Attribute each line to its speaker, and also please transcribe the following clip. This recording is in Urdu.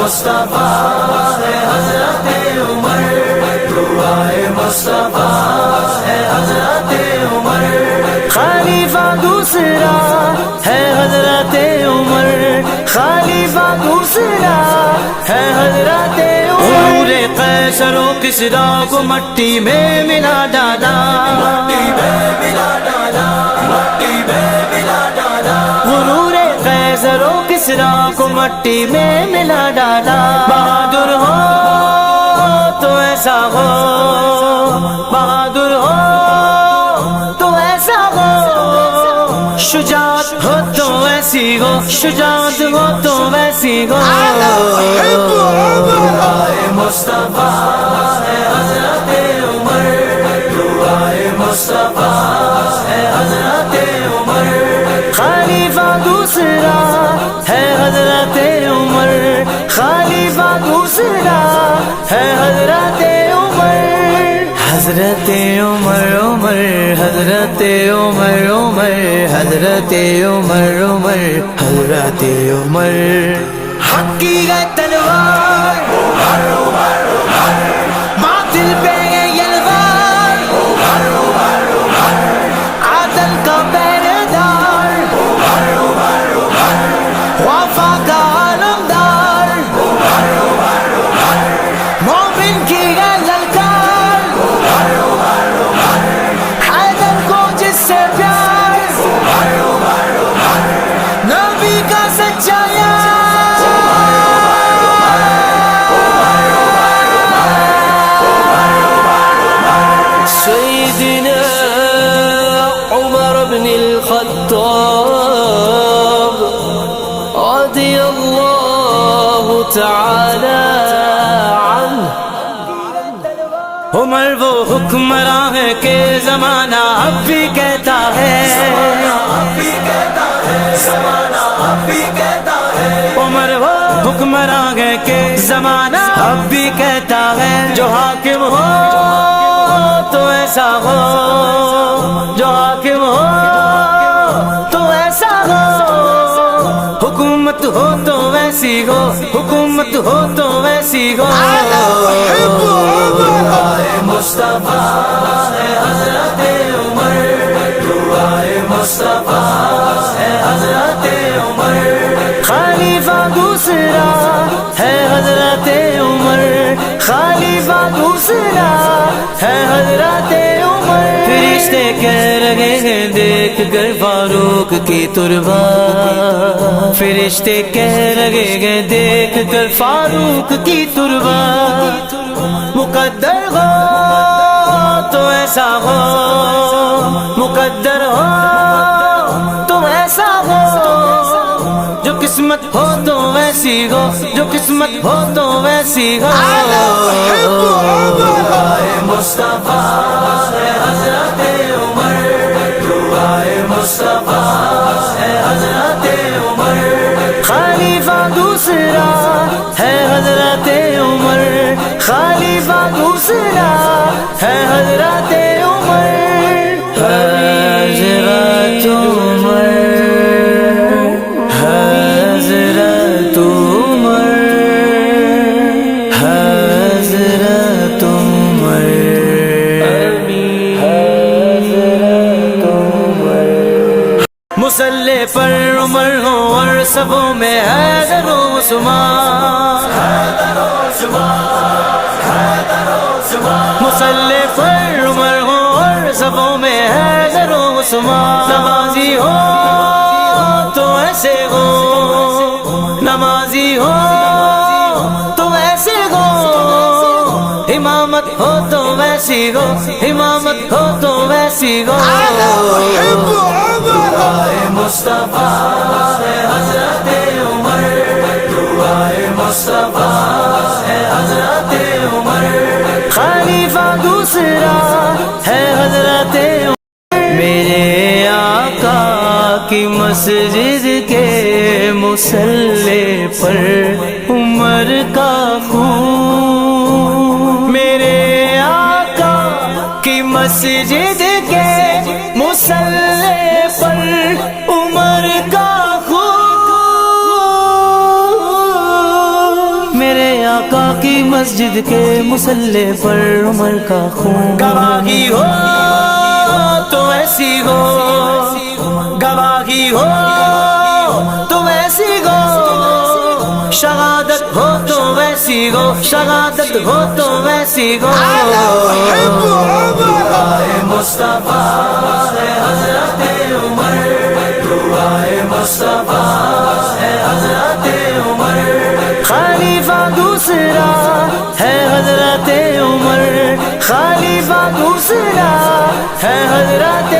Speaker 1: مصطفیٰ ہے حضرت عمر، دعائے مصطفیٰ ہے حضرت عمر، خلیفہ دوسرا ہے حضرت عمر، خلیفہ دوسرا ہے حضرت عمر، قیصر و کسریٰ کو مٹی میں ملا ڈالا، مٹی میں ملا ڈالا، مٹی میں ملا ڈالا، غرور قیصر و کسریٰ کو مٹی میں ملا ڈالا، بہادر ہو تو ایسا ہو، بہادر ہو تو ایسا ہو، شجاعت ہو تو ایسی ہو، شجاعت ہو تو ویسی ہو، دعائے مصطفیٰ ہے حضرت عمر، دعائے مصطفیٰ ہے حضرت عمر، خلیفہ دوسرا ہے حضرت عمر، خلیفہ دوسرا ہے حضرت عمر، حضرت عمر عمر، حضرت عمر عمر، حضرت عمر عمر، حضرت عمر، حق کی ہے تلوار باطل پہ ہے یلغار، عدل کا پہرے دار، وفا کا علمدار، مومن کی ہے للکار، حیدر کو جس سے پیار، نبی کا سچا یار، سیدنا عمر بن الخطاب رضی اللہ تعالی عنہ، عمر وہ حکمراں ہے کہ زمانہ اب بھی کہتا ہے، زمانہ اب بھی کہتا ہے، عمر وہ حکمراں ہے کہ زمانہ اب بھی کہتا ہے، جو حاکم ہو تو ایسا ہو، جو حاکم ہو تو ایسا ہو، حکومت ہو تو ویسی ہو، حکومت ہو تو ویسی ہو، دعائے مصطفیٰ ہے حضرت عمر، دعائے مصطفیٰ ہے حضرت عمر، خلیفہ دوسرا ہے حضرت عمر، خلیفہ دوسرا ہے حضرت عمر، فرشتے کہہ رہے ہیں دیکھ کر فاروق کی تربا، فرشتے کہہ رہے ہیں دیکھ کر فاروق کی تربا، مقدر ہو تو ایسا ہو، مقدر ہو تو ایسا ہو، جو قسمت ہو تو ویسی ہو، جو قسمت ہو تو ویسی ہو، دعائے مصطفیٰ ہے حضرت عمر، دعائے مصطفیٰ ہے حضرت عمر، خلیفہ دوسرا ہے حضرت عمر، خلیفہ دوسرا ہے حضرت عمر، حضرت عمر، حضرت عمر، حضرت عمر، حضرت عمر، مسلح پر عمر ہو اور سبوں میں حیدر و عثمان، مسلح پر عمر ہو اور سبوں میں حیدر و عثمان، نمازی ہو تو ایسے ہو، نمازی ہو تو ایسے ہو، امامت ہو تو ویسی ہو، امامت ہو تو ویسی ہو، دعائے مصطفیٰ ہے حضرت عمر، دعائے مصطفیٰ ہے حضرت عمر، خلیفہ دوسرا ہے حضرت عمر، میرے آقا کی مسجد کے مصلی پر عمر کا خون، میرے آقا کی مسجد کے مصلی پر عمر کا خون، میرے آقا کی مسجد کے مصلی پر عمر کا خون گواہی ہو تو ایسی ہو گواہی ہو تو ایسی ہو شہادت ہو تو ویسی ہو شہادت ہو تو ویسی ہو دعائے مصطفیٰ ہے حضرت عمر دعائے مصطفیٰ ہے حضرت عمر خلیفہ دوسرا ہے حضرت عمر خلیفہ دوسرا ہے حضرت